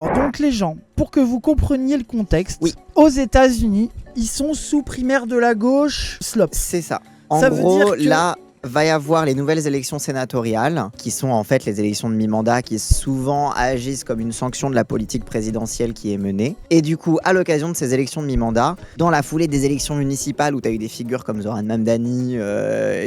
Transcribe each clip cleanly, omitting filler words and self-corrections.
Donc les gens, pour que vous compreniez le contexte, Oui. aux États-Unis, ils sont sous primaire de la gauche, slop. C'est ça. En Ça veut gros, dire que- là, va y avoir les nouvelles élections sénatoriales, qui sont en fait les élections de mi-mandat, qui souvent agissent comme une sanction de la politique présidentielle qui est menée. Et du coup, à l'occasion de ces élections de mi-mandat, dans la foulée des élections municipales, où tu as eu des figures comme Zoran Mamdani,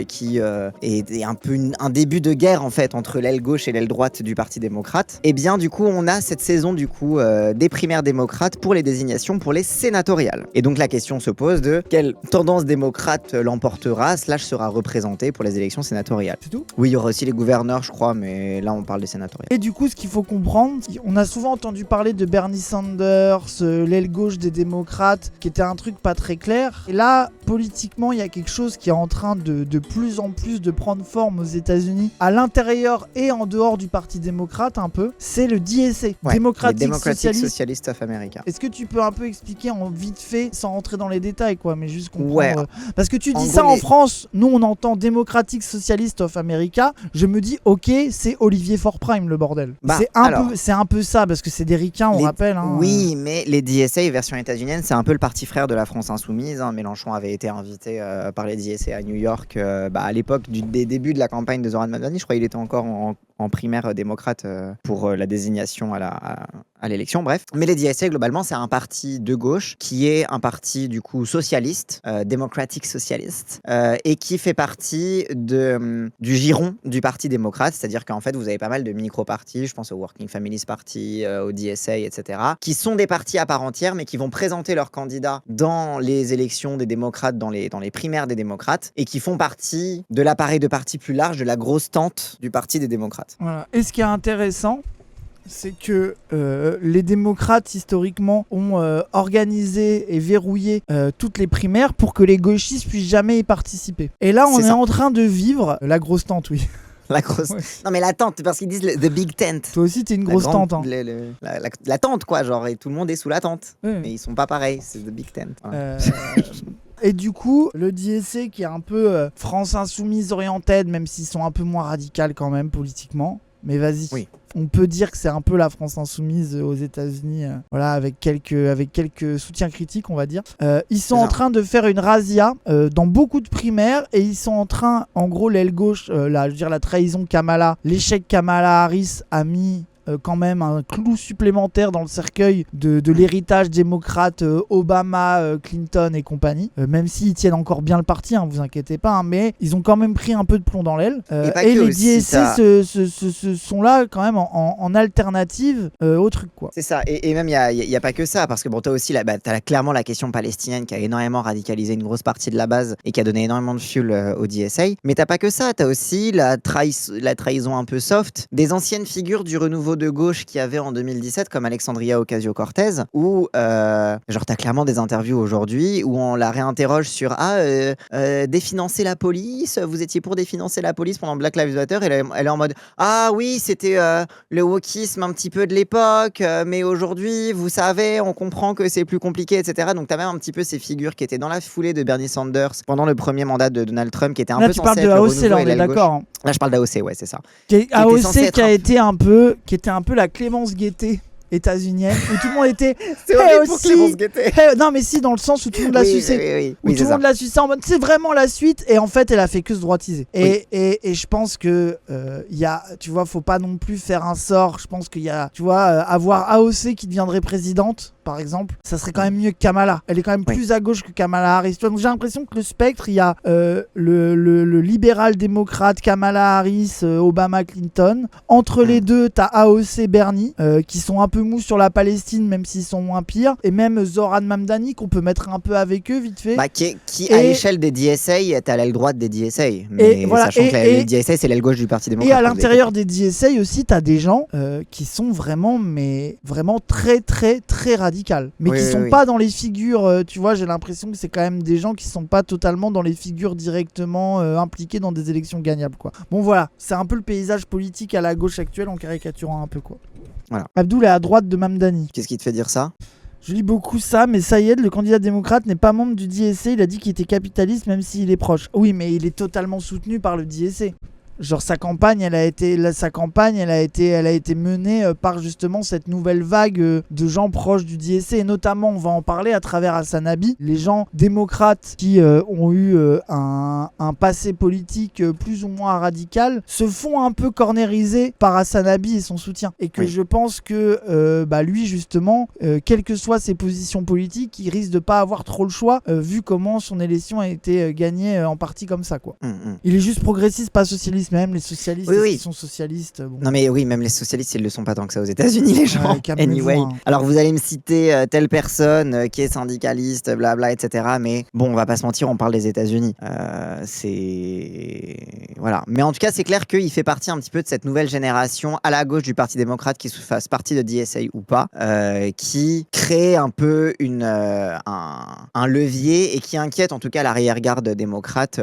qui est un peu un début de guerre en fait entre l'aile gauche et l'aile droite du Parti démocrate, et bien du coup, on a cette saison du coup des primaires démocrates pour les désignations pour les sénatoriales. Et donc la question se pose de quelle tendance démocrate l'emportera, sera représentée pour les élections sénatoriales. C'est tout. Oui, il y aura aussi les gouverneurs, je crois, mais là on parle des sénatoriales. Et du coup, ce qu'il faut comprendre, on a souvent entendu parler de Bernie Sanders, l'aile gauche des démocrates, qui était un truc pas très clair. Et là, politiquement, il y a quelque chose qui est en train de plus en plus de prendre forme aux États-Unis, à l'intérieur et en dehors du Parti démocrate un peu. C'est le DSA, Ouais, Democratic les Democratic Socialist. Socialist of America. Est-ce que tu peux un peu expliquer en vite fait, sans rentrer dans les détails, quoi, mais juste comprendre Ouais. Parce que tu dis En ça gros, en les- France, nous on entend Democratic Socialist of America, je me dis ok, c'est Olivier Faure-Prime le bordel. Bah, C'est un peu ça, parce que c'est des ricains, on Les- rappelle. Hein, Oui, mais les DSA version états-unienne, c'est un peu le parti frère de la France insoumise. Hein. Mélenchon avait été invité par les DSA à New York à l'époque des débuts de la campagne de Zoran Mamdani. Je crois qu'il était encore en primaire démocrate pour la désignation à l'élection, bref. Mais les DSA, globalement, c'est un parti de gauche qui est un parti du coup socialiste, Democratic Socialist, et qui fait partie du giron du Parti démocrate, c'est-à-dire qu'en fait, vous avez pas mal de micro-partis, je pense au Working Families Party, au DSA, etc., qui sont des partis à part entière, mais qui vont présenter leurs candidats dans les élections des démocrates, dans les primaires des démocrates, et qui font partie de l'appareil de parti plus large, de la grosse tente du Parti des démocrates. Voilà. Et ce qui est intéressant, c'est que les démocrates, historiquement, ont organisé et verrouillé toutes les primaires pour que les gauchistes puissent jamais y participer. Et là, on C'est est ça. en train de vivre la grosse tente, oui. La grosse... Ouais. Non mais la tente, parce qu'ils disent the big tent. Toi aussi, t'es une La grosse grande- tente. Hein. la tente quoi, genre, et tout le monde est sous la tente. Oui. Mais ils sont pas pareils, c'est the big tent. Voilà. Et du coup, le DSA qui est un peu France insoumise oriented, même s'ils sont un peu moins radicales quand même politiquement. Mais vas-y. Oui. On peut dire que c'est un peu la France insoumise aux États-Unis, voilà, avec quelques soutiens critiques, on va dire. Ils sont C'est en ça. train de faire une razzia dans beaucoup de primaires et ils sont en train, en gros, l'aile gauche, je veux dire la trahison Kamala, l'échec Kamala Harris a mis quand même un clou supplémentaire dans le cercueil de l'héritage démocrate Obama, Clinton et compagnie, même s'ils tiennent encore bien le parti, hein, vous inquiétez pas, hein, mais ils ont quand même pris un peu de plomb dans l'aile. Et pas Et que les aussi, DSA ça- sont là quand même en alternative au truc, quoi. C'est ça, et même il y a pas que ça, parce que bon, t'as aussi t'as clairement la question palestinienne qui a énormément radicalisé une grosse partie de la base et qui a donné énormément de fuel au DSA. Mais t'as pas que ça, t'as aussi la trahison un peu soft des anciennes figures du renouveau de gauche qu'il y avait en 2017, comme Alexandria Ocasio-Cortez, où genre t'as clairement des interviews aujourd'hui où on la réinterroge sur définancer la police, vous étiez pour définancer la police pendant Black Lives Matter, et elle est en mode ah oui, c'était le wokisme un petit peu de l'époque, mais aujourd'hui, vous savez, on comprend que c'est plus compliqué, etc. Donc, t'as même un petit peu ces figures qui étaient dans la foulée de Bernie Sanders pendant le premier mandat de Donald Trump, qui étaient un Là, peu tu parles censés de être le AOC, renouveau là, et on est l'aile gauche. d'accord. Hein. Là, je parle d'AOC, ouais, c'est ça. AOC censé être qui était un peu la Clémence Guettet états-unienne, où tout le monde était C'est horrible pour Clémence Guettet. non mais si, dans le sens où tout le monde l'a sucé. Oui, Où tout c'est le ça. monde l'a sucé en mode c'est vraiment la suite, et en fait elle a fait que se droitiser. Et je pense que tu vois, faut pas non plus faire un sort. Je pense qu'il y a, tu vois, avoir AOC qui deviendrait présidente par exemple, ça serait quand même mieux que Kamala. Elle est quand même plus à gauche que Kamala Harris. Tu vois, donc j'ai l'impression que le spectre, il y a le libéral démocrate Kamala Harris, Obama Clinton. Entre les deux, t'as AOC Bernie qui sont un peu mous sur la Palestine, même s'ils sont moins pires, et même Zoran Mamdani qu'on peut mettre un peu avec eux vite fait. Bah, qui à l'échelle des DSA, t'as l'aile droite des DSA. Mais voilà, sachant que les DSA, c'est l'aile gauche du Parti démocrate. Et à l'intérieur des DSA aussi, t'as des gens qui sont vraiment très très très radicales, mais qui sont pas dans les figures. Tu vois, j'ai l'impression que c'est quand même des gens qui sont pas totalement dans les figures directement impliqués dans des élections gagnables, quoi. Bon voilà, c'est un peu le paysage politique à la gauche actuelle en caricaturant un peu, quoi. Voilà. Abdoul est à droite de Mamdani. Qu'est-ce qui te fait dire ça? Je lis beaucoup ça, mais Sayed, le candidat démocrate, n'est pas membre du DSA. Il a dit qu'il était capitaliste, même s'il est proche. Oui, mais il est totalement soutenu par le DSA. Genre sa campagne, elle a été menée par justement cette nouvelle vague de gens proches du DSA, et notamment, on va en parler à travers Hassan Abi, les gens démocrates qui ont eu un passé politique plus ou moins radical se font un peu cornériser par Hassan Abi et son soutien. Et que je pense que lui justement, quelles que soient ses positions politiques, il risque de pas avoir trop le choix vu comment son élection a été gagnée en partie comme ça, quoi. Il est juste progressiste, pas socialiste. Même les socialistes qui sont socialistes. Bon. Non mais oui, même les socialistes, ils le sont pas tant que ça aux États-Unis, les gens. Anyway. Hein. Alors vous allez me citer telle personne qui est syndicaliste, blabla, etc. Mais bon, on va pas se mentir, on parle des États-Unis. Voilà. Mais en tout cas, c'est clair qu'il fait partie un petit peu de cette nouvelle génération à la gauche du Parti démocrate, qui fasse partie de DSA ou pas, qui crée un peu un levier et qui inquiète en tout cas l'arrière-garde démocrate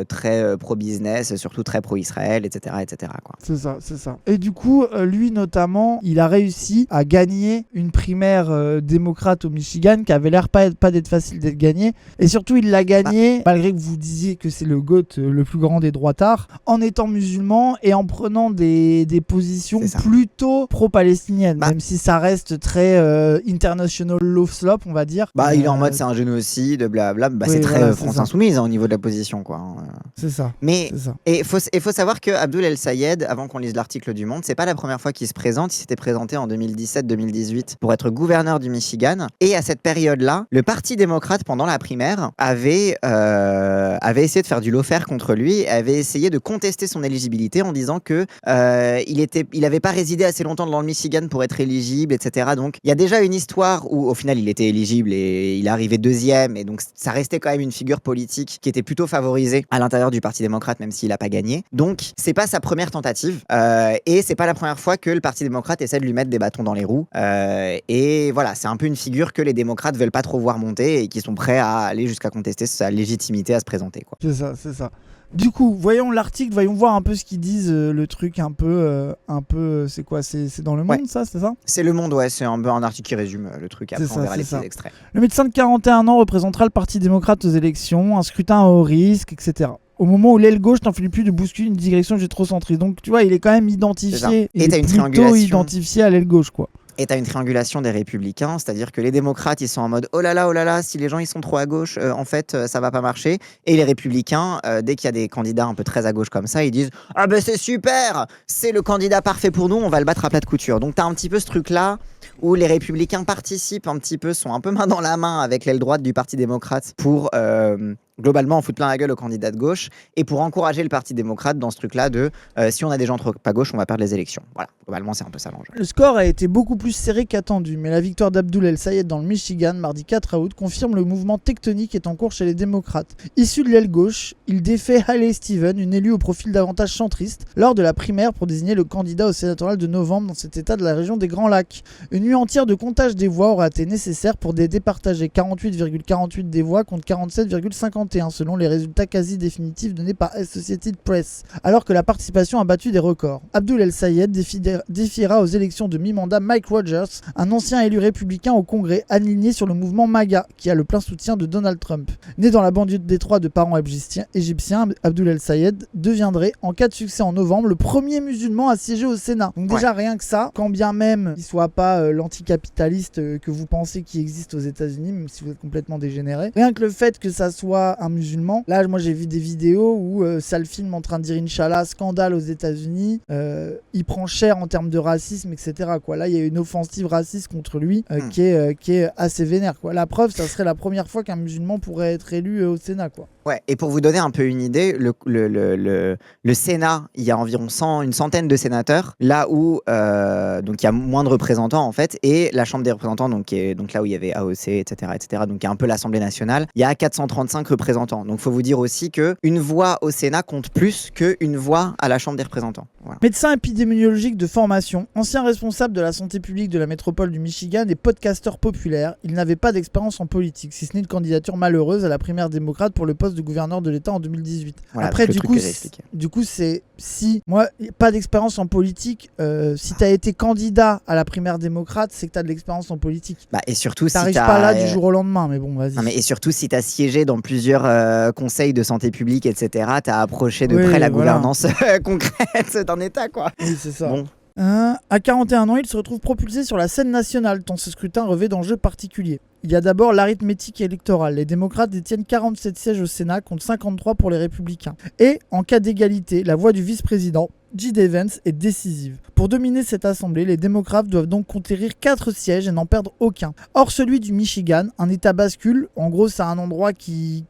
très pro-business, surtout très pro-Israël, etc. quoi. C'est ça. Et du coup, lui notamment, il a réussi à gagner une primaire démocrate au Michigan qui avait l'air pas d'être facile d'être gagnée. Et surtout, il l'a gagné, malgré que vous disiez que c'est le GOAT le plus grand des droitards, en étant musulman et en prenant des positions plutôt pro-palestiniennes, même si ça reste très international law slop, on va dire. Il est en mode c'est un génocide, blablabla. C'est très France Insoumise au niveau de la position, quoi. C'est ça. Mais il faut savoir que Abdoul El-Sayed, avant qu'on lise l'article du Monde, c'est pas la première fois qu'il se présente. Il s'était présenté en 2017-2018 pour être gouverneur du Michigan. Et à cette période-là, le Parti démocrate, pendant la primaire, avait essayé de faire du lawfare contre lui, et avait essayé de contester son éligibilité en disant que il avait pas résidé assez longtemps dans le Michigan pour être éligible, etc. Donc il y a déjà une histoire où au final il était éligible et il est arrivé deuxième, et donc ça restait quand même une figure politique qui était plutôt favorisée à l'intérieur du Parti démocrate, même s'il a pas gagné. Donc c'est pas sa première tentative et c'est pas la première fois que le Parti démocrate essaie de lui mettre des bâtons dans les roues, et voilà, c'est un peu une figure que les démocrates veulent pas trop voir monter et qui sont prêts à aller jusqu'à contester sa légitimité à se présenter, quoi. C'est ça. Du coup, voyons l'article, voyons voir un peu ce qu'ils disent, le truc un peu, c'est quoi, c'est dans Le Monde, ça, c'est ça ? C'est Le Monde, ouais, c'est un article qui résume le truc, après on verra les petits extraits. Le médecin de 41 ans représentera le Parti démocrate aux élections, un scrutin à haut risque, etc. Au moment où l'aile gauche n'en finit plus de bousculer une direction gétrocentriste. Donc tu vois, il est quand même identifié, il est plutôt identifié à l'aile gauche, quoi. Et t'as une triangulation des républicains, c'est-à-dire que les démocrates, ils sont en mode oh là là, si les gens ils sont trop à gauche, en fait, ça va pas marcher. Et les républicains, dès qu'il y a des candidats un peu très à gauche comme ça, ils disent ah ben c'est super, c'est le candidat parfait pour nous, on va le battre à plat de couture. Donc t'as un petit peu ce truc-là où les républicains participent un petit peu, sont un peu main dans la main avec l'aile droite du Parti démocrate pour globalement, on fout plein la gueule aux candidats de gauche et pour encourager le Parti démocrate dans ce truc-là de si on a des gens trop à gauche, on va perdre les élections. Voilà, globalement, c'est un peu ça l'enjeu. Le score a été beaucoup plus serré qu'attendu, mais la victoire d'Abdoul El-Sayed dans le Michigan, mardi 4 août, confirme le mouvement tectonique est en cours chez les démocrates. Issu de l'aile gauche, il défait Haley Steven, une élue au profil davantage centriste, lors de la primaire pour désigner le candidat au sénatorial de novembre dans cet état de la région des Grands Lacs. Une nuit entière de comptage des voix aura été nécessaire pour départager 48,48 des voix contre 47,51 selon les résultats quasi définitifs donnés par Associated Press, alors que la participation a battu des records. Abdoul El-Sayed défiera aux élections de mi-mandat Mike Rogers, un ancien élu républicain au Congrès aligné sur le mouvement MAGA, qui a le plein soutien de Donald Trump. Né dans la banlieue de Détroit de parents égyptiens, Abdoul El-Sayed deviendrait, en cas de succès en novembre, le premier musulman à siéger au Sénat. Donc déjà rien que ça, quand bien même il soit pas l'anticapitaliste que vous pensez qui existe aux États-Unis, même si vous êtes complètement dégénéré, rien que le fait que ça soit un musulman, là moi j'ai vu des vidéos où ça le filme en train de dire Inch'Allah, scandale aux États-Unis, il prend cher en termes de racisme, etc. quoi. Là il y a une offensive raciste contre lui qui est assez vénère, quoi. La preuve, ça serait la première fois qu'un musulman pourrait être élu au Sénat, quoi. Ouais, et pour vous donner un peu une idée, le Sénat, il y a environ une centaine de sénateurs, là où donc il y a moins de représentants en fait, et la Chambre des représentants, donc là où il y avait AOC, etc., donc il y a un peu l'Assemblée nationale, il y a 435 représentants. Donc il faut vous dire aussi qu'une voix au Sénat compte plus qu'une voix à la Chambre des représentants. Voilà. Médecin épidémiologique de formation, ancien responsable de la santé publique de la métropole du Michigan et podcasteur populaire, il n'avait pas d'expérience en politique, si ce n'est une candidature malheureuse à la primaire démocrate pour le poste poste de gouverneur de l'État en 2018. Voilà, Après, le du truc coup, que j'ai expliqué. c'est si moi, pas d'expérience en politique. Si t'as été candidat à la primaire démocrate, c'est que t'as de l'expérience en politique. Bah, et surtout, si T'arrives t'as... pas là du jour au lendemain, mais bon, vas-y. Non, mais et surtout, si tu as siégé dans plusieurs conseils de santé publique, etc., tu as approché de Oui, près la voilà. gouvernance concrète d'un État, quoi. Oui, c'est ça. Bon, À 41 ans, il se retrouve propulsé sur la scène nationale, tant ce scrutin revêt d'enjeux particuliers. Il y a d'abord l'arithmétique électorale. Les démocrates détiennent 47 sièges au Sénat contre 53 pour les républicains. Et, en cas d'égalité, la voix du vice-président, J.D. Vance, est décisive. Pour dominer cette assemblée, les démocrates doivent donc conquérir 4 sièges et n'en perdre aucun. Or, celui du Michigan, un état bascule, en gros c'est un endroit qui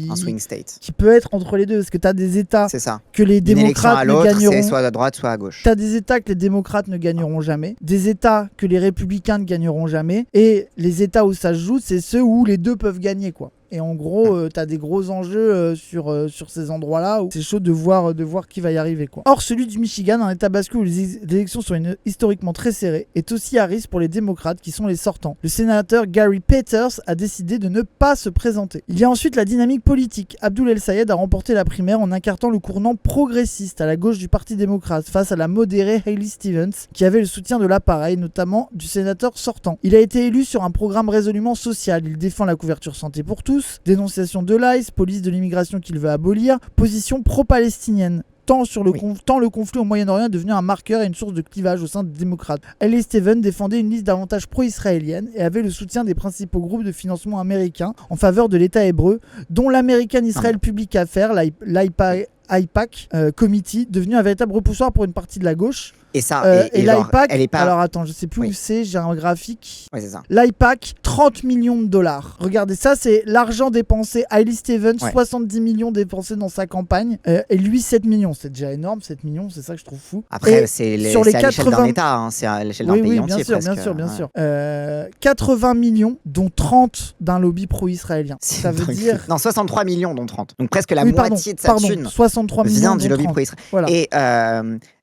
un swing state. qui peut être entre les deux, parce que t'as des états C'est ça. que les Une élection démocrates à ne l'autre, gagneront. c'est soit à droite, soit à gauche. T'as des États que les démocrates ne gagneront jamais, des États que les républicains ne gagneront jamais, et les États où ça se joue, c'est ceux où les deux peuvent gagner, quoi. Et en gros, t'as des gros enjeux sur ces endroits-là où c'est chaud de voir qui va y arriver, quoi. Or, celui du Michigan, un état bascule où les élections sont historiquement très serrées, est aussi à risque pour les démocrates qui sont les sortants. Le sénateur Gary Peters a décidé de ne pas se présenter. Il y a ensuite la dynamique politique. Abdul El-Sayed a remporté la primaire en incartant le courant progressiste à la gauche du Parti démocrate face à la modérée Haley Stevens qui avait le soutien de l'appareil, notamment du sénateur sortant. Il a été élu sur un programme résolument social. Il défend la couverture santé pour tous, dénonciation de l'ICE, police de l'immigration qu'il veut abolir, position pro-palestinienne. Tant le conflit au Moyen-Orient est devenu un marqueur et une source de clivage au sein des démocrates. Haley Stevens défendait une liste davantage pro-israélienne et avait le soutien des principaux groupes de financement américains en faveur de l'État hébreu, dont l'American Israel Public Affairs, l'AIPAC Committee, devenu un véritable repoussoir pour une partie de la gauche. Et ça, et genre, l'AIPAC, elle est pas... alors attends, je sais plus Oui. où c'est, j'ai un graphique. Ouais, c'est ça. L'AIPAC, 30 millions de dollars. Regardez, ça c'est l'argent dépensé. Haley Stevens, Ouais. 70 millions dépensés dans sa campagne. Et lui, 7 millions. C'est déjà énorme, 7 millions, c'est ça que je trouve fou. Après, Et c'est sur les à l'échelle 80 d'un État, hein, c'est à l'échelle d'un oui, pays oui, entier, bien sûr, presque. bien Ouais. sûr. 80 millions, dont 30 d'un lobby pro-israélien. C'est Ça veut dingue. dire... Non, 63 millions, dont 30. Donc presque la Oui, moitié de sa thune 63 millions, vient du dont lobby 30. pro-israélien. Voilà. Et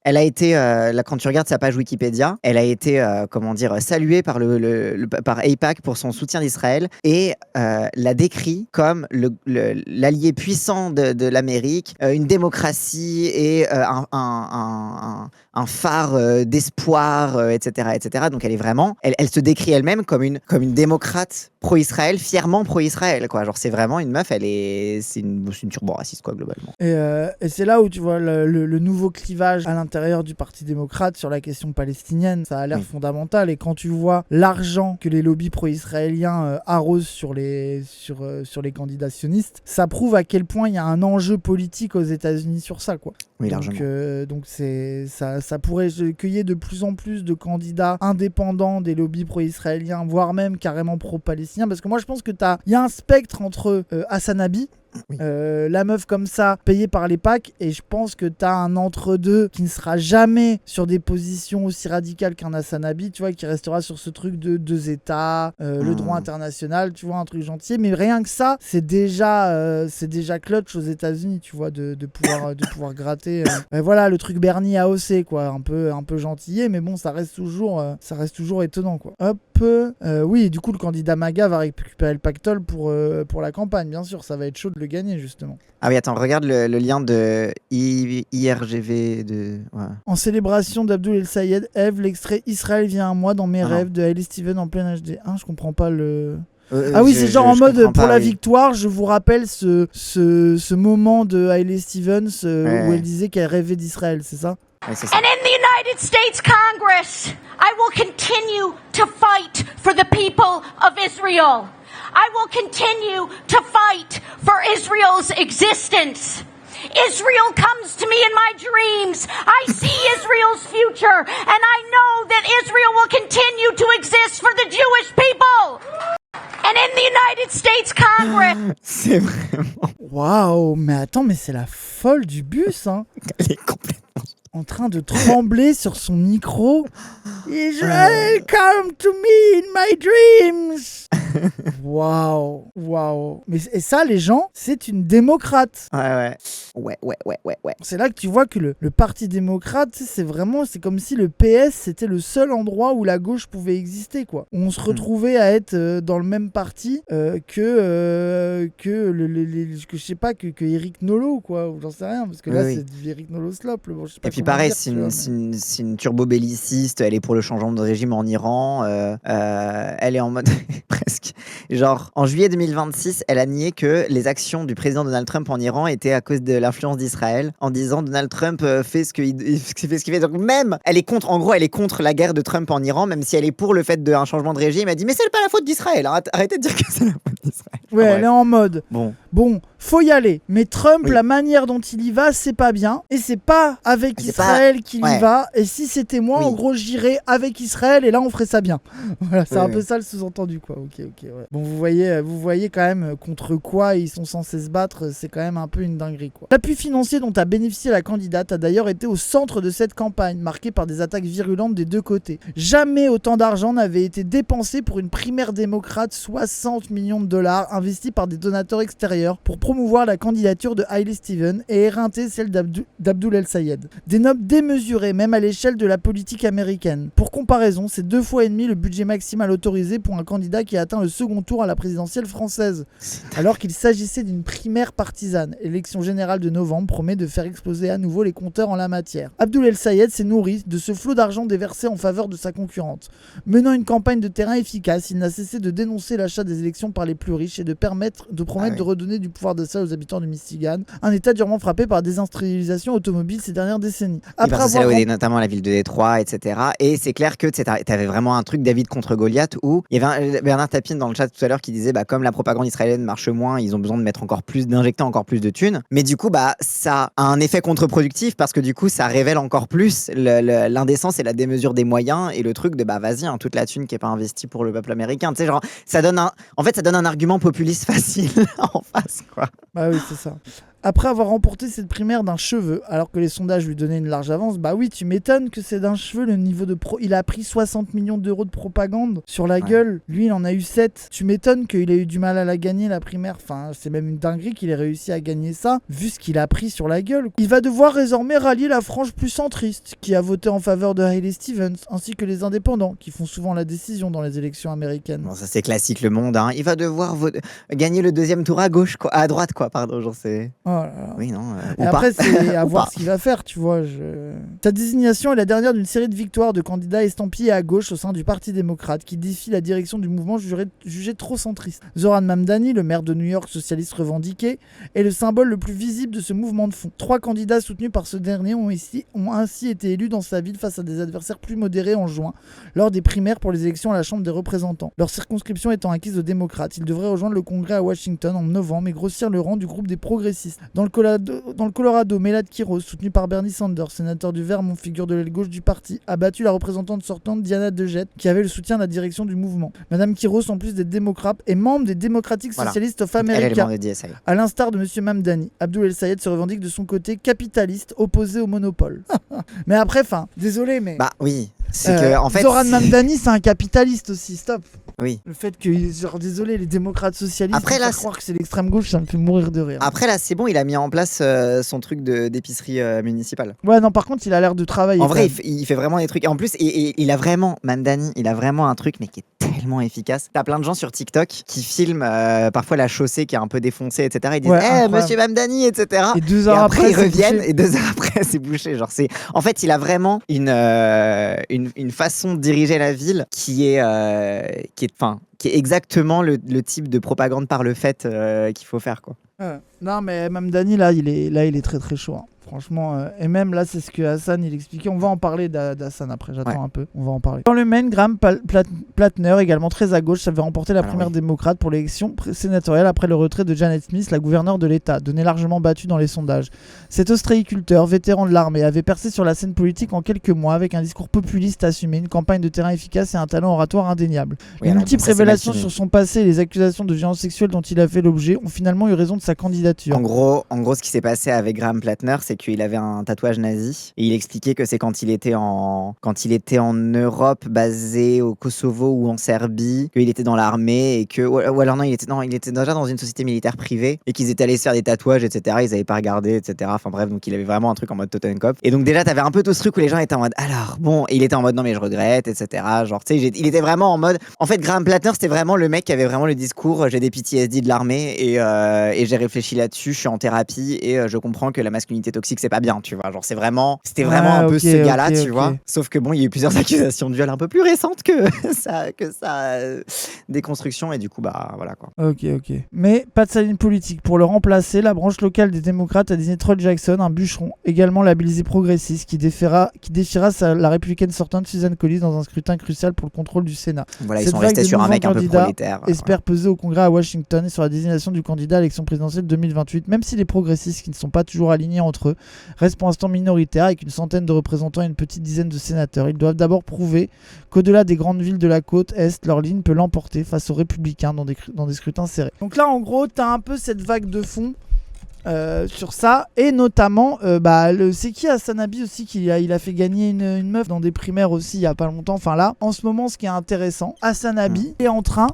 elle a été, là, quand tu regardes sa page Wikipédia, elle a été, saluée par par AIPAC pour son soutien d'Israël et l'a décrit comme l'allié puissant de l'Amérique, une démocratie et un phare d'espoir, etc., etc. Donc elle est vraiment, elle se décrit elle-même comme une démocrate pro-Israël, fièrement pro-Israël, quoi. Genre c'est vraiment une meuf, c'est une turbo-raciste, quoi, globalement. Et c'est là où tu vois le nouveau clivage à l'intérieur du Parti démocrate sur la question palestinienne. Ça a l'air fondamental. Et quand tu vois l'argent que les lobbies pro-israéliens arrosent sur les candidats sionistes, ça prouve à quel point il y a un enjeu politique aux États-Unis sur ça, quoi. Oui, largement. Donc ça pourrait cueillir de plus en plus de candidats indépendants des lobbies pro-israéliens, voire même carrément pro-palestiniens. Parce que moi, je pense que il y a un spectre entre Hassan Abi, la meuf comme ça, payée par les PAC, et je pense que t'as un entre-deux qui ne sera jamais sur des positions aussi radicales qu'un Hassan Abi, tu vois, qui restera sur ce truc de deux États, le droit international, tu vois, un truc gentil. Mais rien que ça, c'est déjà clutch aux États-Unis, tu vois, de pouvoir gratter. Voilà, le truc Bernie AOC, quoi, un peu gentillé, mais bon, ça reste toujours étonnant, quoi. Hop, oui, du coup, le candidat MAGA va récupérer le pactole pour la campagne, bien sûr, ça va être chaud de le gagner, justement. Ah oui, attends, regarde le lien de IRGV ouais. En célébration d'Abdul El-Sayed, Eve, l'extrait Israël vient à moi dans mes Ah non. rêves de Haley Stevens en plein HD. Je comprends pas le... Ah oui, c'est genre en mode pour la victoire, je vous rappelle ce moment de Haley Stevens où elle disait qu'elle rêvait d'Israël, c'est ça? Ouais, c'est ça. And in the United States Congress, I will continue to fight for the people of Israel. I will continue to fight for Israel's existence. Israel comes to me in my dreams. I see Israel's future, and I know that Israel will continue to exist for the Jewish people. And in the United States Congress... C'est vraiment... Waouh, mais attends, mais c'est la folle du bus, hein. Elle est complètement... En train de trembler sur son micro. Israel, come to me in my dreams. Waouh. Mais et ça, les gens, c'est une démocrate. Ouais. C'est là que tu vois que le Parti démocrate, c'est comme si le PS, c'était le seul endroit où la gauche pouvait exister, quoi. Où on se retrouvait à être dans le même parti que je sais pas, que Éric Nolot, quoi. Ou j'en sais rien, parce que là, c'est du Éric Nolot slop. Bon, je sais pas. Et puis pareil, c'est une turbo-belliciste, elle est pour le changement de régime en Iran, elle est en mode presque... Genre, en juillet 2026, elle a nié que les actions du président Donald Trump en Iran étaient à cause de l'influence d'Israël, en disant Donald Trump fait ce qu'il fait. Donc même, elle est contre la guerre de Trump en Iran, même si elle est pour le fait d'un changement de régime. Elle dit mais c'est pas la faute d'Israël, arrêtez de dire que c'est la faute d'Israël. Ouais, elle est en mode bon, faut y aller. Mais Trump, Oui. la manière dont il y va, c'est pas bien. Et c'est pas avec Israël qu'il y va. Et si c'était moi, en gros, j'irais avec Israël et là, on ferait ça bien. Voilà, c'est un peu ça le sous-entendu, quoi. Ok, ouais. Bon, vous voyez quand même contre quoi ils sont censés se battre. C'est quand même un peu une dinguerie, quoi. L'appui financier dont a bénéficié la candidate a d'ailleurs été au centre de cette campagne, marquée par des attaques virulentes des deux côtés. Jamais autant d'argent n'avait été dépensé pour une primaire démocrate, 60 millions de dollars investis par des donateurs extérieurs pour promouvoir la candidature de Hailey Stevens et éreinter celle d'Abdoul El-Sayed. Des noms démesurés, même à l'échelle de la politique américaine. Pour comparaison, c'est 2,5 fois le budget maximal autorisé pour un candidat qui a atteint le second tour à la présidentielle française. Alors qu'il s'agissait d'une primaire partisane. L'élection générale de novembre promet de faire exploser à nouveau les compteurs en la matière. Abdoul El-Sayed s'est nourri de ce flot d'argent déversé en faveur de sa concurrente. Menant une campagne de terrain efficace, il n'a cessé de dénoncer l'achat des élections par les plus riches et de promettre de redonner du pouvoir d'achat aux habitants du Michigan, un état durement frappé par la désindustrialisation automobile ces dernières décennies. Notamment la ville de Détroit, etc. Et c'est clair que tu avais vraiment un truc David contre Goliath où il y avait Bernard Tapie dans le chat tout à l'heure qui disait comme la propagande israélienne marche moins, ils ont besoin d'injecter encore plus de thunes. Mais du coup, ça a un effet contre-productif parce que du coup, ça révèle encore plus l'indécence et la démesure des moyens et le truc de vas-y, toute la thune qui est pas investie pour le peuple américain. Tu sais, genre, ça donne un argument populiste facile en face, quoi. Bah oui, c'est ça. Après avoir remporté cette primaire d'un cheveu, alors que les sondages lui donnaient une large avance, bah oui, tu m'étonnes que c'est d'un cheveu le niveau de Il a pris 60 millions d'euros de propagande sur la gueule. Lui, il en a eu 7. Tu m'étonnes qu'il ait eu du mal à la gagner, la primaire. Enfin, c'est même une dinguerie qu'il ait réussi à gagner ça, vu ce qu'il a pris sur la gueule. Il va devoir désormais rallier la frange plus centriste, qui a voté en faveur de Hailey Stevens, ainsi que les indépendants, qui font souvent la décision dans les élections américaines. Bon, ça c'est classique le monde, hein. Il va devoir gagner le deuxième tour à droite, j'en sais. Oh là là. Oui, non. Et après, c'est à voir ce qu'il va faire, tu vois. Sa désignation est la dernière d'une série de victoires de candidats estampillés à gauche au sein du Parti démocrate qui défient la direction du mouvement jugé trop centriste. Zoran Mamdani, le maire de New York socialiste revendiqué, est le symbole le plus visible de ce mouvement de fond. 3 candidats soutenus par ce dernier ont ainsi été élus dans sa ville face à des adversaires plus modérés en juin, lors des primaires pour les élections à la Chambre des représentants. Leur circonscription étant acquise aux démocrates, ils devraient rejoindre le Congrès à Washington en novembre et grossir le rang du groupe des progressistes. Dans le Colorado, Melad Quiros, soutenu par Bernie Sanders, sénateur du Vermont, figure de l'aile gauche du parti, a battu la représentante sortante Diana DeJette, qui avait le soutien de la direction du mouvement. Madame Quiros, en plus d'être démocrate, est membre des démocratiques socialistes of America. À l'instar de Monsieur Mamdani, Abdoul El-Sayed se revendique de son côté capitaliste, opposé au monopole. Mais après, désolé, mais... Bah oui, c'est que en fait... Zoran Mamdani, c'est un capitaliste aussi, stop. Oui. Le fait que, désolé, les démocrates socialistes, après, là, croire que c'est l'extrême gauche, ça me fait mourir de rire. Après là, c'est bon, il a mis en place son truc d'épicerie municipale. Ouais, non, par contre, il a l'air de travailler. En vrai, il fait vraiment des trucs. Et en plus, il a vraiment, Mamdani, il a vraiment un truc, mais qui est tellement efficace. T'as plein de gens sur TikTok qui filment parfois la chaussée qui est un peu défoncée, etc. Ils disent monsieur Mamdani, etc. Et 2 heures après, ils reviennent et 2 heures après, c'est bouché. Genre, en fait, il a vraiment une façon de diriger la ville qui est exactement le type de propagande par le fait qu'il faut faire, quoi. Non, mais Mamdani, là, il est très très chaud, hein. Franchement, et même là, c'est ce que Hassan il expliquait. On va en parler d'Hassan après, j'attends un peu. On va en parler. Dans le Maine, Graham Platner, également très à gauche, avait remporté la primaire démocrate pour l'élection sénatoriale après le retrait de Janet Smith, la gouverneure de l'État, donnée largement battue dans les sondages. Cet ostréiculteur, vétéran de l'armée, avait percé sur la scène politique en quelques mois avec un discours populiste assumé, une campagne de terrain efficace et un talent oratoire indéniable. Les multiples révélations révélations sur son passé et les accusations de violences sexuelles dont il a fait l'objet ont finalement eu raison de sa candidature. En gros, ce qui s'est passé avec Graham Plattner, c'est qu'il avait un tatouage nazi et il expliquait que c'est quand il était en Europe, basé au Kosovo ou en Serbie, qu'il était dans l'armée et que ou alors non, il était déjà dans une société militaire privée et qu'ils étaient allés se faire des tatouages, etc. Ils avaient pas regardé, etc. Enfin bref, donc il avait vraiment un truc en mode Totenkopf. Et donc déjà, t'avais un peu tout ce truc où les gens étaient en mode alors bon, et il était en mode non mais je regrette, etc. Genre tu sais, il était vraiment en mode. En fait, Graham Plattner, c'était vraiment le mec qui avait vraiment le discours j'ai des PTSD de l'armée et j'ai réfléchi là-dessus, je suis en thérapie et je comprends que la masculinité toxique c'est pas bien, tu vois. Genre c'était vraiment un peu ce gars-là, tu vois. Sauf que bon, il y a eu plusieurs accusations de viol un peu plus récentes que ça déconstruction et du coup bah voilà quoi. Ok. Mais pas de saline politique. Pour le remplacer, la branche locale des démocrates a désigné Troy Jackson, un bûcheron, également labellisé progressiste, qui défiera la républicaine sortante Susan Collins dans un scrutin crucial pour le contrôle du Sénat. Voilà, ils sont restés sur un mec un peu prolétaire. Espère peser au Congrès à Washington et sur la désignation du candidat à l'élection présidentielle 2028, même si les progressistes, qui ne sont pas toujours alignés entre eux, restent pour l'instant minoritaires avec une centaine de représentants et une petite dizaine de sénateurs. Ils doivent d'abord prouver qu'au-delà des grandes villes de la côte Est, leur ligne peut l'emporter face aux républicains dans des scrutins serrés. Donc là, en gros, t'as un peu cette vague de fond sur ça, et notamment c'est qui Hasanabi aussi il a fait gagner une meuf dans des primaires aussi il y a pas longtemps. Enfin là, en ce moment, ce qui est intéressant, Hasanabi est en train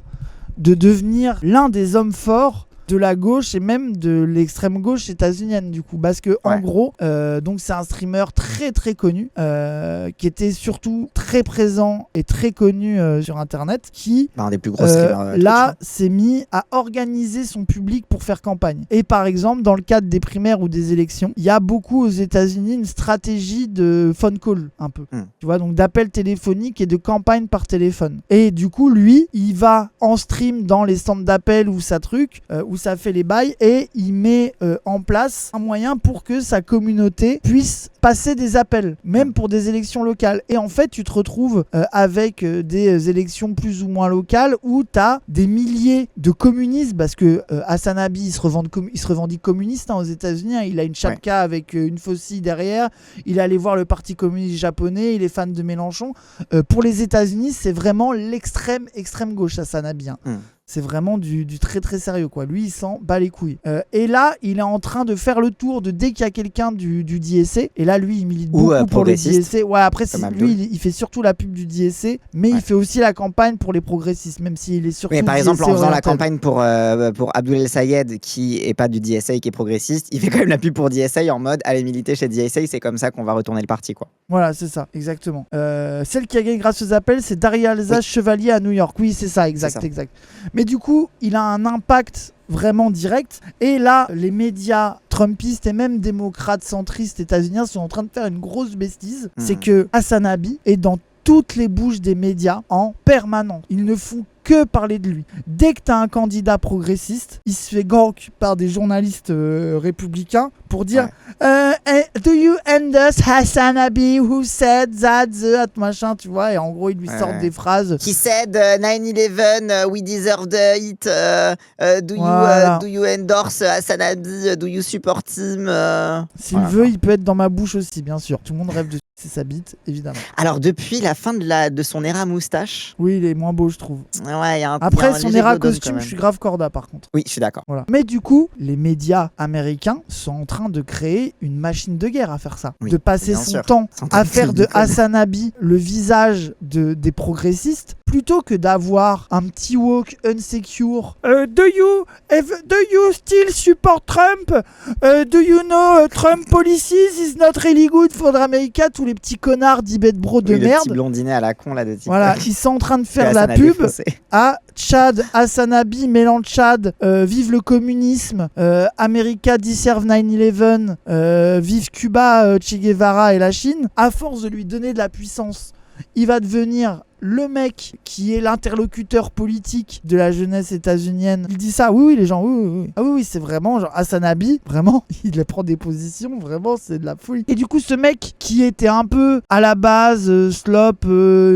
de devenir l'un des hommes forts de la gauche et même de l'extrême gauche états-unienne du coup, parce que en gros donc c'est un streamer très très connu qui était surtout très présent et très connu sur internet, qui un des plus gros streamers là s'est mis à organiser son public pour faire campagne. Et par exemple dans le cadre des primaires ou des élections, il y a beaucoup aux États-Unis une stratégie de phone call un peu, tu vois, donc d'appel téléphonique et de campagne par téléphone. Et du coup lui il va en stream dans les centres d'appel ou ça ça fait les bails et il met en place un moyen pour que sa communauté puisse passer des appels, même pour des élections locales. Et en fait, tu te retrouves avec des élections plus ou moins locales où tu as des milliers de communistes, parce que Hasanabi, il se revendique communiste aux États-Unis. Il a une chapka avec une faucille derrière. Il est allé voir le Parti communiste japonais. Il est fan de Mélenchon. Pour les États-Unis, c'est vraiment l'extrême gauche, Hasanabi. C'est vraiment du très très sérieux quoi. Lui il s'en bat les couilles. Et là il est en train de faire le tour de dès qu'il y a quelqu'un du DSA. Et là lui il milite beaucoup pour le DSA. Ouais, après lui il fait surtout la pub du DSA, mais il fait aussi la campagne pour les progressistes, même s'il est surtout. Mais par exemple en faisant la campagne pour Abdul El-Sayed qui est pas du DSA, qui est progressiste, il fait quand même la pub pour DSA en mode allez militer chez DSA, c'est comme ça qu'on va retourner le parti quoi. Voilà, c'est ça, exactement. Celle qui a gagné grâce aux appels, c'est Daria Alza Chevalier à New York. Oui, c'est ça, exact. Mais du coup, il a un impact vraiment direct. Et là, les médias trumpistes et même démocrates centristes états-uniens sont en train de faire une grosse bêtise. C'est que Hasanabi est dans toutes les bouches des médias en permanence. Ils ne font que parler de lui. Dès que tu as un candidat progressiste, il se fait gank par des journalistes républicains pour dire do you endorse Hasanabi who said that machin, tu vois, et en gros ils lui sortent des phrases. He said 9/11 we deserved it. Do you endorse Hasanabi? Do you support him? S'il veut, il peut être dans ma bouche aussi, bien sûr. Tout le monde rêve de c'est sa bite, évidemment. Alors depuis la fin de son era moustache. Oui, il est moins beau, je trouve. Ouais, après son era costume, je suis grave corda par contre. Oui, je suis d'accord. Voilà. Mais du coup, les médias américains sont en train de créer une machine de guerre à faire ça. De passer son temps à faire de Hasanabi le visage des progressistes, plutôt que d'avoir un petit woke insecure. Do you still support Trump? Do you know Trump policies is not really good for America? Tous les petits connards d'Ibet Bro de merde. Le petit blondinet à la con là de TikTok. Voilà, ils sont en train de faire la pub à Tchad, Hasanabi, Mélan Tchad, vive le communisme, America deserve 9/11, vive Cuba, Che Guevara et la Chine. À force de lui donner de la puissance, il va devenir le mec qui est l'interlocuteur politique de la jeunesse états-unienne. Il dit ça, oui, les gens, oui. Ah oui, c'est vraiment, genre, Hasanabi, vraiment, il prend des positions, vraiment, c'est de la folie. Et du coup, ce mec qui était un peu, à la base, slop,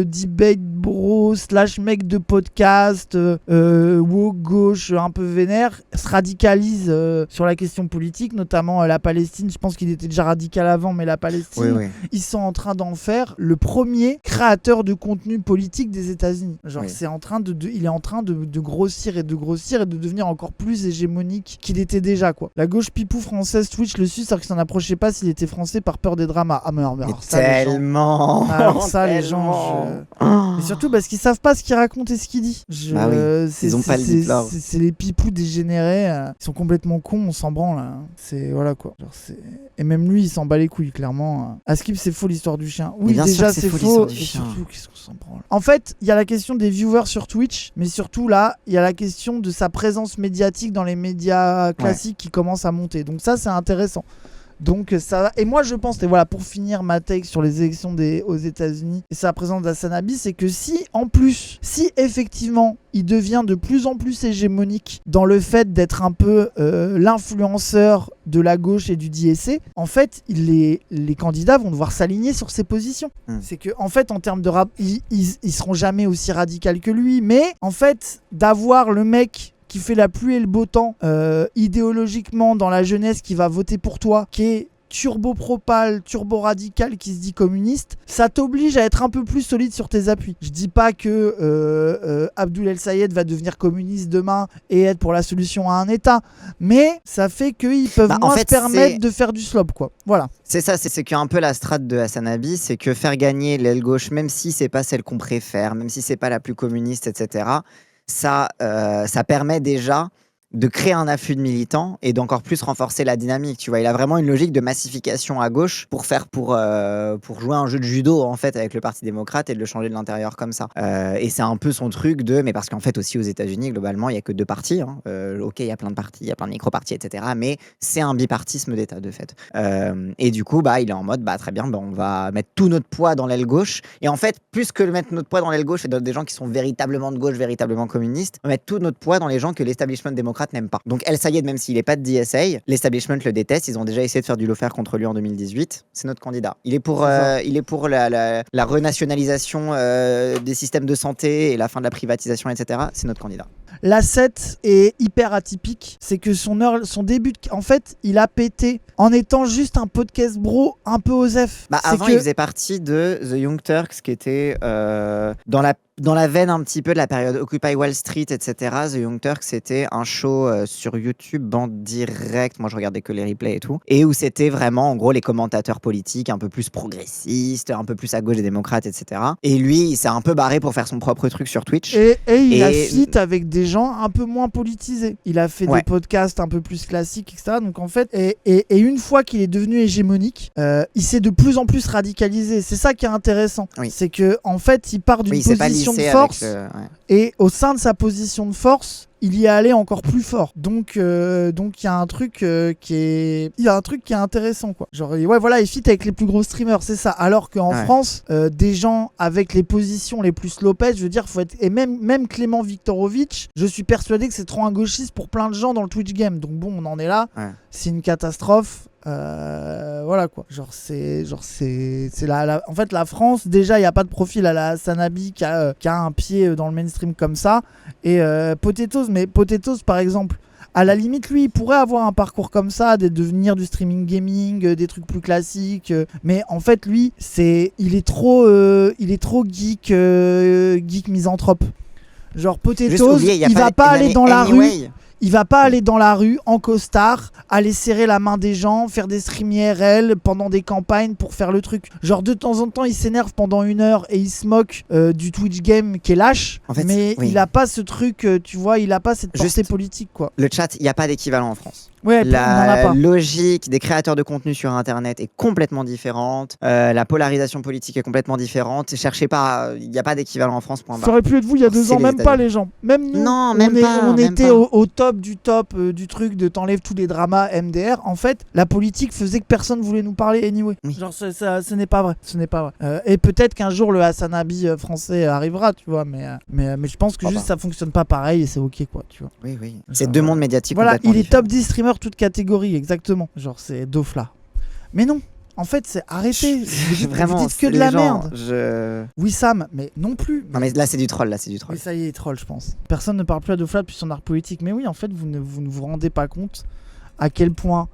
debate bro, / mec de podcast, woke gauche, un peu vénère, se radicalise sur la question politique, notamment la Palestine. Je pense qu'il était déjà radical avant, mais la Palestine, ils sont en train d'en faire le premier créateur de contenu politique politique des États-Unis. Genre, c'est en train il est en train de grossir et de devenir encore plus hégémonique qu'il était déjà, quoi. La gauche pipou française Twitch le suit, alors qu'il s'en approchait pas s'il était français par peur des dramas. Ah, mais alors ça, tellement. Alors ça, les gens. Et surtout parce qu'ils savent pas ce qu'ils racontent et ce qu'ils disent. Ils ont pas le diplôme. C'est les pipous dégénérés. Ils sont complètement cons, on s'en branle. C'est voilà quoi. Genre, et même lui, il s'en bat les couilles, clairement. Askip, c'est faux l'histoire du chien. Oui, déjà c'est faux. Et surtout, qu'est-ce qu'on s'en branle. En fait, il y a la question des viewers sur Twitch, mais surtout là, il y a la question de sa présence médiatique dans les médias classiques qui commence à monter. Donc ça, c'est intéressant. Donc ça, et moi je pense, et voilà, pour finir ma take sur les élections aux États-Unis et sa présence d'Asanabi, c'est que si effectivement il devient de plus en plus hégémonique dans le fait d'être un peu l'influenceur de la gauche et du DSA, en fait les candidats vont devoir s'aligner sur ses positions. C'est que en fait en termes de rap, ils seront jamais aussi radicaux que lui, mais en fait d'avoir le mec qui fait la pluie et le beau temps idéologiquement dans la jeunesse, qui va voter pour toi, qui est turbo-propal, turbo-radical, qui se dit communiste, ça t'oblige à être un peu plus solide sur tes appuis. Je dis pas que Abdoul El Sayed va devenir communiste demain et être pour la solution à un État, mais ça fait qu'ils peuvent moins se permettre de faire du slop, quoi. Voilà. C'est ça, c'est qu'un peu la strate de Hasanabi, c'est que faire gagner l'aile gauche, même si c'est pas celle qu'on préfère, même si c'est pas la plus communiste, etc., ça permet déjà de créer un afflux de militants et d'encore plus renforcer la dynamique. Tu vois, il a vraiment une logique de massification à gauche pour jouer un jeu de judo en fait avec le Parti démocrate et de le changer de l'intérieur comme ça. Et c'est un peu son truc mais parce qu'en fait aussi aux États-Unis globalement il y a que 2 partis. Ok, il y a plein de partis, il y a plein de micro-partis, etc. Mais c'est un bipartisme d'État de fait. Et du coup il est en mode très bien, on va mettre tout notre poids dans l'aile gauche. Et en fait plus que mettre notre poids dans l'aile gauche et dans des gens qui sont véritablement de gauche, véritablement communistes, on va mettre tout notre poids dans les gens que l'establishment démocrate n'aime pas. Donc El Sayed, même s'il n'est pas de DSA, l'establishment le déteste. Ils ont déjà essayé de faire du lawfare contre lui en 2018. C'est notre candidat. Il est pour la renationalisation des systèmes de santé et la fin de la privatisation, etc. C'est notre candidat. L'asset est hyper atypique. C'est que son début, en fait, il a pété en étant juste un podcast bro un peu osef. Avant, il faisait partie de The Young Turks, qui était dans la veine un petit peu de la période Occupy Wall Street, etc. The Young Turks, c'était un show sur YouTube en direct. Moi, je regardais que les replays et tout. Et où c'était vraiment, en gros, les commentateurs politiques un peu plus progressistes, un peu plus à gauche des démocrates, etc. Et lui, il s'est un peu barré pour faire son propre truc sur Twitch. Et il a fit avec des gens un peu moins politisés. Il a fait des podcasts un peu plus classiques, etc. Donc, en fait, et une fois qu'il est devenu hégémonique, il s'est de plus en plus radicalisé. C'est ça qui est intéressant. Oui. C'est que, en fait, il part d'une position de force et au sein de sa position de force il y est allé encore plus fort. Donc il y a un truc qui est intéressant, quoi. Genre il fit avec les plus gros streamers, c'est ça. Alors qu'en France, des gens avec les positions les plus Lopez, je veux dire, faut être, et même Clément Viktorovitch, je suis persuadé que c'est trop un gauchiste pour plein de gens dans le Twitch game. Donc bon, on en est là. C'est une catastrophe. Voilà quoi. En fait la France, déjà il n'y a pas de profil à la Hasanabi qui a un pied dans le mainstream comme ça. Et Potatoes par exemple, à la limite lui il pourrait avoir un parcours comme ça, de devenir du streaming gaming, des trucs plus classiques, mais en fait lui il est trop geek misanthrope. Genre Potatoes, il va pas aller dans la rue. Il va pas aller dans la rue en costard, aller serrer la main des gens, faire des streams IRL pendant des campagnes pour faire le truc. Genre de temps en temps, il s'énerve pendant 1 heure et il se moque du Twitch game qui est lâche. En fait, mais il a pas ce truc, tu vois, il a pas cette portée politique, quoi. Le chat, il n'y a pas d'équivalent en France. Ouais, la logique des créateurs de contenu sur Internet est complètement différente. La polarisation politique est complètement différente. Cherchez pas, il n'y a pas d'équivalent en France. Ça aurait pu être vous il y a 2 ans, même pas les gens. Même nous, on était au top du truc de t'enlèves tous les dramas MDR. En fait, la politique faisait que personne voulait nous parler anyway. Oui. Genre, ce n'est pas vrai. Et peut-être qu'un jour le Hasanabi français arrivera, tu vois. Mais je pense que ça fonctionne pas pareil et c'est ok, quoi, tu vois. Oui. C'est 2 mondes médiatiques. Voilà, il est différents. top 10 streamer toute catégorie, exactement. Genre, c'est Dofla. Mais non. En fait, c'est arrêtez. Vraiment, vous dites que de la merde. Oui, Sam, mais non plus. Non, mais là, c'est du troll. Mais ça y est, troll, je pense. Personne ne parle plus à Dofla depuis son art politique. Mais oui, en fait, vous ne vous rendez pas compte à quel point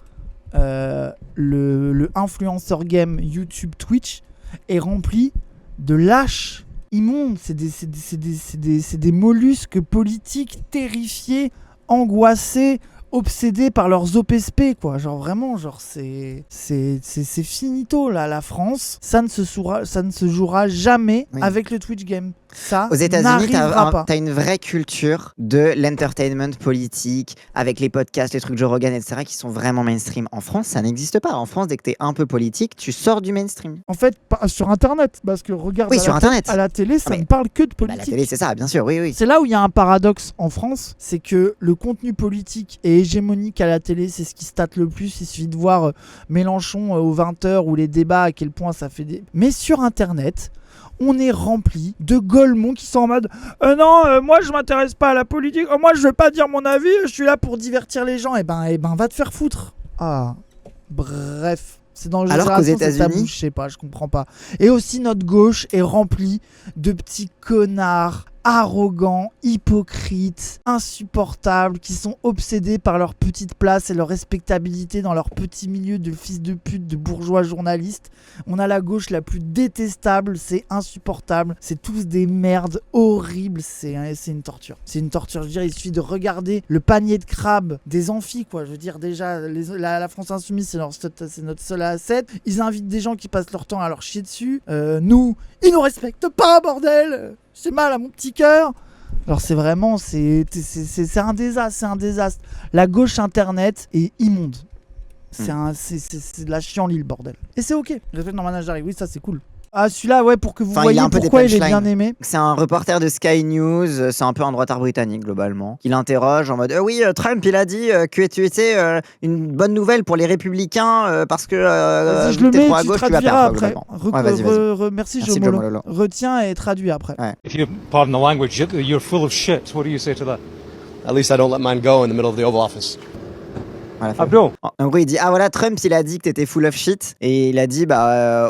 le influencer game YouTube Twitch est rempli de lâches immondes. C'est des mollusques politiques terrifiés, angoissés, obsédés par leurs OPSP, quoi. Genre vraiment, genre c'est finito là. La France, ça ne se jouera jamais avec le Twitch game. Ça aux États-Unis, n'arrivera pas. T'as une vraie culture de l'entertainment politique avec les podcasts, les trucs Joe Rogan, etc. qui sont vraiment mainstream. En France, ça n'existe pas. En France, dès que t'es un peu politique, tu sors du mainstream. En fait, sur Internet, parce que regarde, Oui, sur Internet. à la télé, ça ne parle que de politique. La télé, c'est ça, bien sûr, oui. C'est là où il y a un paradoxe en France, c'est que le contenu politique est hégémonique à la télé, c'est ce qui state le plus. Il suffit de voir Mélenchon aux 20h ou les débats, à quel point ça fait des... Mais sur Internet, on est rempli de golemons qui sont en mode non, moi je m'intéresse pas à la politique, moi je veux pas dire mon avis, je suis là pour divertir les gens. Et ben va te faire foutre. Ah, bref. C'est dans le alors qu'aux États-Unis, je sais pas, je comprends pas. Et aussi notre gauche est remplie de petits connards arrogants, hypocrites, insupportables, qui sont obsédés par leur petite place et leur respectabilité dans leur petit milieu de fils de pute, de bourgeois journalistes. On a la gauche la plus détestable, c'est insupportable, c'est tous des merdes horribles, c'est une torture. C'est une torture, je veux dire, il suffit de regarder le panier de crabes des amphis, quoi. Je veux dire, déjà, la France Insoumise, c'est notre seul asset. Ils invitent des gens qui passent leur temps à leur chier dessus. Nous, ils nous respectent pas, bordel. J'ai mal à mon petit cœur. Alors c'est vraiment, c'est un désastre, La gauche internet est immonde. C'est de la chienlit, le bordel. Et c'est ok. Respect dans Manage arrive, oui, ça c'est cool. Ah, celui-là, ouais, pour que vous voyez pourquoi il est bien aimé. C'est un reporter de Sky News, c'est un peu un droitard britannique globalement, qui l'interroge en mode oui, Trump il a dit que tu étais une bonne nouvelle pour les républicains parce que je le t'es mets, trop à tu gauche, tu vas traduiras perdre. après. Vas-y. Merci Merci, Jomolo. Jomolo. Retiens et traduis après. Ouais. If you pardon the language, you're full of shit. What do you say to that? At least I don't let mine go in the middle of the Oval Office. Voilà, Abdul. en gros, il dit ah voilà, Trump il a dit que t'étais full of shit et il a dit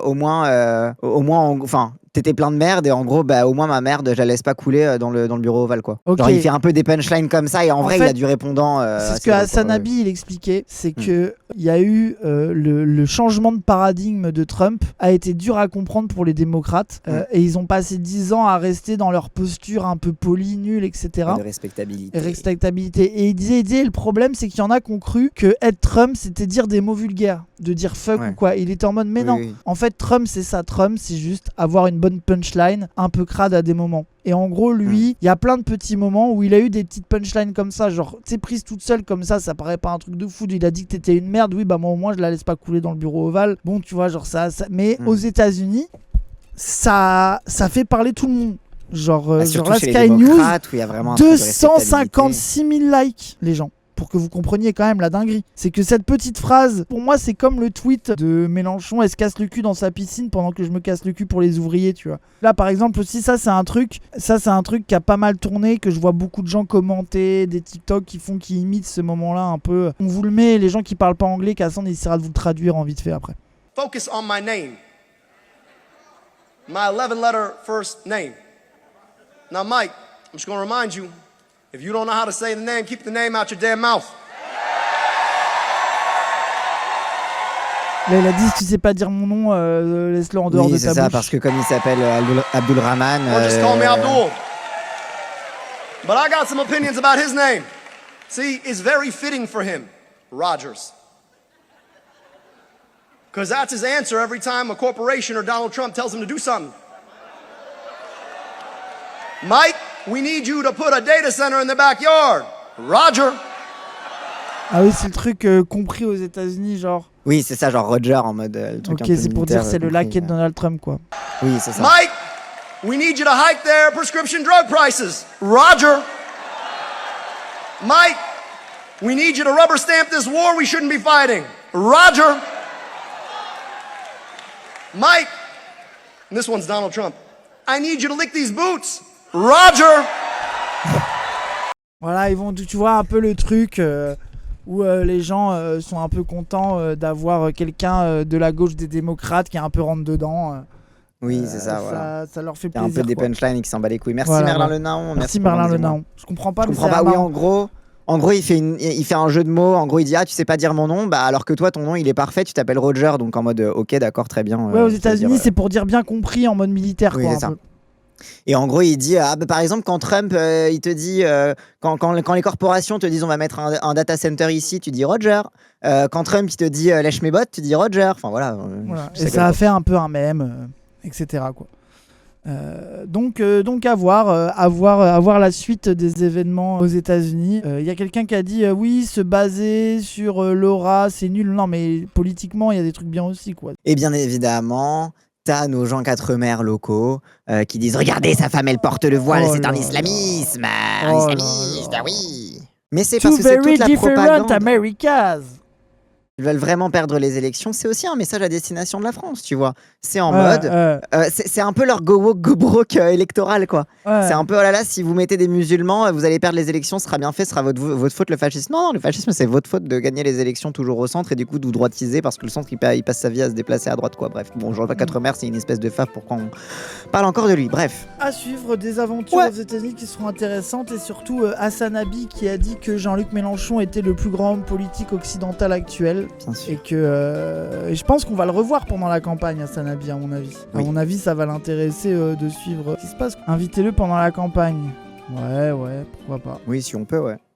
au moins enfin t'étais plein de merde et en gros au moins ma merde je la laisse pas couler dans le bureau ovale quoi. Okay. Genre il fait un peu des punchlines comme ça et en vrai il a du répondant. C'est ce que Hassan Abi il expliquait, c'est que il y a eu le changement de paradigme de Trump a été dur à comprendre pour les démocrates et ils ont passé 10 ans à rester dans leur posture un peu polie, nulle, etc. De respectabilité. Et il disait le problème c'est qu'il y en a qui ont cru que être Trump c'était dire des mots vulgaires, de dire fuck ou quoi. Il était en mode mais non. En fait Trump c'est ça, Trump c'est juste avoir une bonne punchline un peu crade à des moments. Et en gros lui il y a plein de petits moments où il a eu des petites punchlines comme ça, genre tu sais prise toute seule comme ça paraît pas un truc de fou. Il a dit que t'étais une merde, oui moi au moins je la laisse pas couler dans le bureau ovale. Bon tu vois genre ça. Mais aux États-Unis ça fait parler tout le monde. Genre la Sky News, 256 000 likes les gens. Pour que vous compreniez quand même la dinguerie. C'est que cette petite phrase, pour moi, c'est comme le tweet de Mélenchon, elle se casse le cul dans sa piscine pendant que je me casse le cul pour les ouvriers, tu vois. Là, par exemple, aussi, ça, c'est un truc qui a pas mal tourné, que je vois beaucoup de gens commenter, des TikTok qui imitent ce moment-là un peu. On vous le met, les gens qui parlent pas anglais, Cassan essaiera de vous le traduire en vite fait après. Focus on my name. My 11-letter first name. Now, Mike, I'm just going to remind you, if you don't know how to say the name, keep the name out your damn mouth. Là, il a dit si tu sais pas dire mon nom, laisse-le en dehors de ta bouche. Oui, c'est ça, parce que comme il s'appelle Abdul Rahman. Or just call me Abdul. But I got some opinions about his name. See, it's very fitting for him, Rogers. Because that's his answer every time a corporation or Donald Trump tells him to do something. Mike, we need you to put a data center in the backyard. Roger. Ah oui, c'est le truc compris aux États-Unis, genre. Oui, c'est ça, genre Roger en mode. Le truc ok, un peu c'est pour dire c'est le laquais de Donald Trump, quoi. Oui, c'est ça. Mike, we need you to hike their prescription drug prices. Roger. Mike, we need you to rubber stamp this war we shouldn't be fighting. Roger. Mike, and this one's Donald Trump. I need you to lick these boots. Roger. Voilà, ils vont, tu vois un peu le truc où les gens sont un peu contents d'avoir quelqu'un de la gauche des démocrates qui est un peu rentre dedans. Oui, c'est ça, voilà. Ça leur fait Il y a plaisir. un peu des punchlines qui s'en bat les couilles. Merci Merlin Le Naon. Merci Merlin Le Naon. Je comprends pas. Je comprends pas. Oui, en gros, il fait un jeu de mots. En gros, il dit tu sais pas dire mon nom, alors que toi ton nom il est parfait, tu t'appelles Roger, donc en mode ok, d'accord, très bien. Ouais, aux États-Unis, c'est pour dire bien compris en mode militaire, oui, quoi. C'est ça. Et en gros, il dit, par exemple, quand Trump, il te dit, quand les corporations te disent on va mettre un data center ici, tu dis Roger. Quand Trump, il te dit lèche mes bottes, tu dis Roger. Enfin voilà. Voilà. Et ça a fait un peu un mème, etc. quoi. Donc à voir la suite des événements aux États-Unis. Il y a quelqu'un qui a dit oui, se baser sur l'aura, c'est nul. Non, mais politiquement, il y a des trucs bien aussi, quoi. Et bien évidemment, t'as nos Jean Quatremer locaux qui disent regardez, sa femme, elle porte le voile, Oh c'est un là islamisme, Oh un là islamiste, là. oui. Mais c'est Two parce que c'est very toute la different propagande. Americas. Ils veulent vraiment perdre les élections, c'est aussi un message à destination de la France, tu vois. C'est en mode, c'est un peu leur go woke, go broke électoral, quoi. C'est un peu, oh là là, si vous mettez des musulmans, vous allez perdre les élections, ce sera bien fait, ce sera votre faute le fascisme. Non, le fascisme, c'est votre faute de gagner les élections toujours au centre et du coup de vous droitiser parce que le centre, il passe sa vie à se déplacer à droite, quoi. Bref, bon, Jean Quatremer, c'est une espèce de fave, pourquoi on parle encore de lui. Bref. À suivre des aventures aux États-Unis qui seront intéressantes et surtout Hassan Abi qui a dit que Jean-Luc Mélenchon était le plus grand homme politique occidental actuel. Bien sûr. Et que et je pense qu'on va le revoir pendant la campagne, Hassan Abi, à mon avis. Oui. À mon avis, ça va l'intéresser de suivre ce qui se passe. Invitez-le pendant la campagne. Ouais, pourquoi pas. Oui, si on peut, ouais.